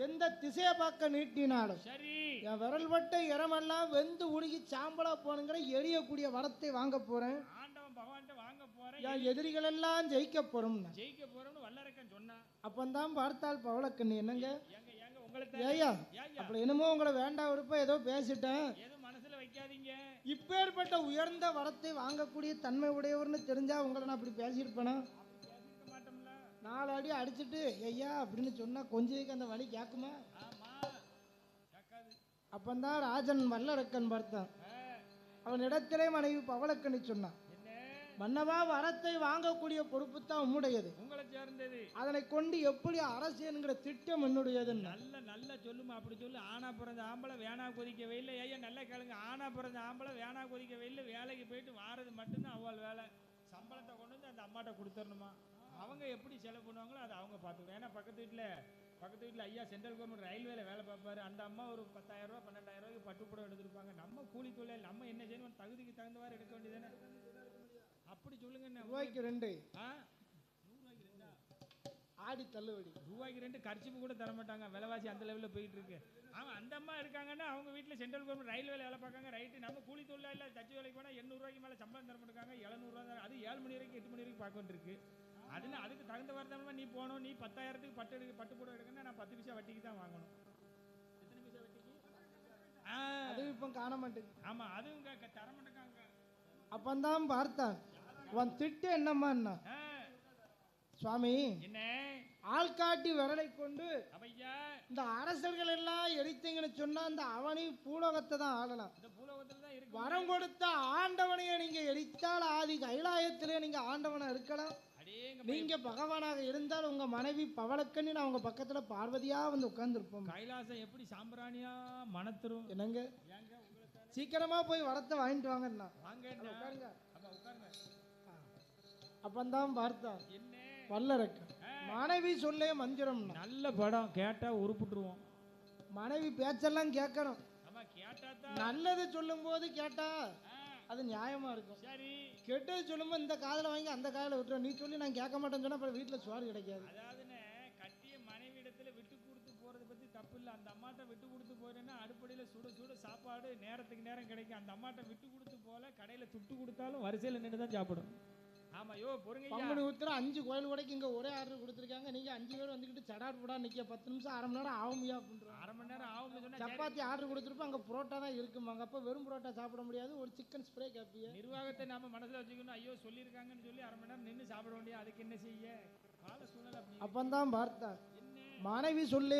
எந்த திசையை பார்க்க நீட்டினாலும் சரி என் விரல் பட்ட இரமெல்லாம் வெந்து உருகி சாம்பலா போனுங்கிற எரியக்கூடிய வரத்தை வாங்க போறேன். ஆண்டவன் பகவான்கிட்ட வாங்க போறேன். என் எதிரிகள் எல்லாம் ஜெயிக்க போறோம். ஜெயிக்க போறோம்னு வல்லரக்கன் சொன்னா. அப்பந்தான் பார்த்தால் பவளக்கண்ணி என்னங்க ஏங்க உங்களை ஏய்யா அப்படி என்னமோ உங்களை வேண்டாம் விருப்ப ஏதோ பேசிட்டேன். எது மனசுல வைக்காதீங்க. இப்பேற்பட்ட உயர்ந்த வரத்தை வாங்கக்கூடிய தன்மை உடையவர்னு தெரிஞ்சா உங்களை நான் அப்படி பேசியிருப்பேனா? மாட்டோம்ல. 4 அடி அடிச்சுட்டு ஐயா அப்படின்னு சொன்னா கொஞ்சத்துக்கு அந்த வழி கேட்குமா? அப்பந்தான் ராஜன் வல்லரக்கன் பார்த்தான். அவன் இடத்திலே மனைவி பவளக்கண்ணி சொன்னான், மன்னவா வரத்தை வாங்கக்கூடிய பொறுப்பு தான் உம்முடையது, உங்களை சேர்ந்தது. அதனை கொண்டு எப்படி அரசு என்கிற திட்டம் என்னுடையது. நல்ல சொல்லுமா அப்படி சொல்லு. ஆனா பிறந்த ஆம்பளை வேணா கொதிக்க வெயில. ஐயா நல்லா கேளுங்க. ஆனா பிறந்த ஆம்பளை வேணா கொதிக்க வெயில வேலைக்கு போயிட்டு வாரது மட்டும்தான் அவள் வேலை. சம்பளத்தை கொண்டு வந்து அந்த அம்மாட்ட கொடுத்துடணுமா? அவங்க எப்படி செலவு பண்ணுவாங்களோ அதை அவங்க பார்த்துக்கணும். ஏன்னா பக்கத்து வீட்டில் ஐயா சென்ட்ரல் கவர்மெண்ட் ரயில்வேல வேலை பார்ப்பாரு. அந்த அம்மா ஒரு 10,000 ரூபா 12,000 ரூபாய்க்கு பட்டுப்புடம் எடுத்துருப்பாங்க. நம்ம கூலி தொழில் நம்ம என்ன செய்யணும்? தகுதிக்கு தகுந்தவாறு எடுக்க வேண்டியதானே. அப்படி சொல்லுங்க. ரூபாய்க்கு 2 ஆடி தள்ளுபடி. ரூபாய்க்கு 2 கர்ச்சிப்பு கூட தர மாட்டாங்க. விலைவாசி அந்த லெவலில் போயிட்டு இருக்கு. அவன் அந்த அம்மா இருக்காங்கன்னா அவங்க வீட்டில் சென்ட்ரல் கவர்மெண்ட் ரயில்வேல வேலை பார்க்காங்க. ரைட்டு. நம்ம கூலி தொழிலாளி தச்சு வேலைக்கு போனால் 800 ரூபாய்க்கு மேலே சம்பளம் தர மாட்டாங்க. 700 ரூபா தான். அது 7 மணி வரைக்கும் 8 மணி வரைக்கும் பார்க்க வேண்டியிருக்கு. அதுக்கு தகுந்த வார்த்தை நீ போகணும். நீ 10,000க்கு பட்டு போட எடுக்கணும்னா நான் 10 பைசா வட்டிக்கு தான் வாங்கணும். எத்தனை பைசா வட்டிக்கு? அது இப்போ காண மாட்டேங்குது. ஆமா அதுவும் தர மாட்டேங்காங்க. அப்பந்தான் பார்த்தான், உன் திட்டு என்னம்மா? சுவாமி என்ன ஆள்காட்டி விரலை கொண்டு ஐயா இந்த அரசர்கள் எல்லாம் எரித்தீங்கன்னு சொன்னா அந்த அவனை பூலோகத்தை தான் ஆளலாம். இந்த பூலோகத்துல தான் இருக்கு. வரம் கொடுத்த ஆண்டவனையே நீங்க எரித்தால் ஆதி கைலாயத்திலே நீங்க ஆண்டவனா இருக்கலாம். நீங்க பகவானாக இருந்தால் உங்க மனைவி பவளக்கண்ணி நான் உங்க பக்கத்துல பார்வதியா வந்து உட்கார்ந்து இருப்போம். கைலாசம் எப்படி சாம்பிராணியா மணத்துரும். என்னங்க சீக்கிரமா போய் வரத்தை வாங்கிட்டு வாங்கண்ணா. உட்காருங்க. அப்பந்தான் பார்த்தா என்ன வல்லரக்கன் மனைவி சொல்லே மந்திரம். நல்ல படம் கேட்டா உருப்பிட்டுருவோம். மனைவி பேச்செல்லாம் கேட்கணும். நல்லது சொல்லும் போது கேட்டா அது நியாயமா இருக்கும். சரி கெட்டது சொல்லும்போது இந்த காதல வாங்கி அந்த காதல விட்டுரும். நீ சொல்லி நான் கேட்க மாட்டேன்னு சொன்னா அப்புறம் வீட்டுல சோறு கிடைக்காது. அதாவதுன்னு கட்டிய மனைவி இடத்துல விட்டு கொடுத்து போறதை பத்தி தப்பு இல்லை. அந்த அம்மாட்ட விட்டு கொடுத்து போறேன்னா அடுப்படியில சுட சாப்பாடு நேரத்துக்கு நேரம் கிடைக்கும். அந்த அம்மாட்ட விட்டு கொடுத்து போல கடையில துட்டு கொடுத்தாலும் வரிசையில் நின்று தான் சாப்பிடும். ஆமா யோ பொறுங்க. பங்குனி உத்திரம் 5 கோயில் கடைக்கு இங்க ஒரே ஆர்டர் கொடுத்துருக்காங்க. நீங்க 5 பேர் வந்துக்கிட்டு சடாட் போடா நிக்க 10 நிமிஷம் 1/2 மணி நேரம் ஆகும்யா அப்படின்றாங்க. 1/2 மணி நேரம் ஆகும். சப்பாத்தி ஆர்டர் கொடுத்துருப்போம். அங்க புரோட்டா தான் இருக்குமாங்க. அப்ப வெறும் புரோட்டா சாப்பிட முடியாது. ஒரு சிக்கன் ஸ்ப்ரே கேப்பிய. நிர்வாகத்தை நாம மனசுல வச்சுக்கணும். ஐயோ சொல்லியிருக்காங்கன்னு சொல்லி 1/2 மணி நேரம் நின்று சாப்பிட வேண்டிய அதுக்கு என்ன செய்ய கால சூழ்நிலை. அப்பந்தான் பார்த்தா மனைவி சொல்லே